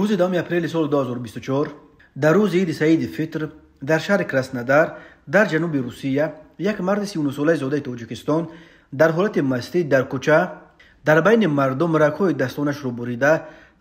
روز 2 اپریل سال 2024 در روز عید سعید فطر در شهر کراسنودار در جنوب روسیه یک مرد 39 ساله زاده تاجیکستان در حالت مستی در کوچه در بین مردم رگ‌های دستانش رو بریده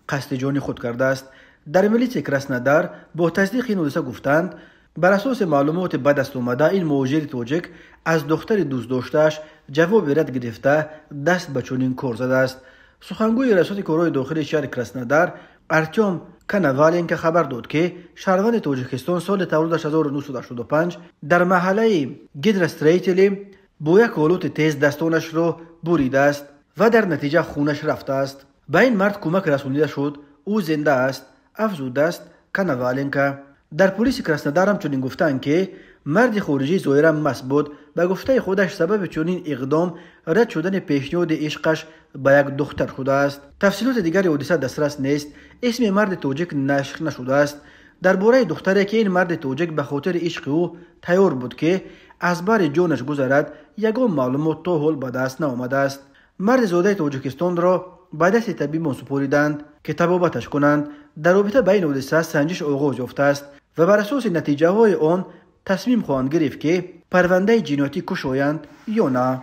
قصد جان خود کرده است. در ملیس کراسنودار با تصدیق این حادثه گفتند بر اساس معلومات به دست آمده این مهاجر تاجیک از دختر دوست داشته‌اش جواب رد گرفته دست به چنین کار زده است. سخنگوی ریاست کارهای داخلی شهر کراسنودار ارتیم کنوالنکو خبر داد که شهروند تاجیکستان سال تولدش 1985 در محله گیدرستریتلی با یک آلات تیز دستانش را بریده است و در نتیجه خونش رفته است. به این مرد کمک رسانیده شد. او زنده است، افزوده است کنوالنکو. در پلیس کراسنودار هم چنین گفتند که مرد خارجی ظاهرا مست بود. به گفته خودش سبب چنین اقدام رد شدن پیشنهاد عشقش به یک دختر شده است. تفصیلات دیگری حادثه دسترس نیست. اسم مرد تاجیک نشر نشده است. درباره دختری که این مرد تاجیک به خاطر عشق او تیار بود که از بر جانش گذرد یگان معلومات تا حال به دست نآمده است. مرد زاده تاجیکستان را به دست طبیبان سپردند که طبابتش کنند. در رابطه با این حادثه سنجش آغاز یافته است و بر اساس نتیجه های آن تصمیم خواهند گرفت که پرونده جنایتی گشایند یا نه.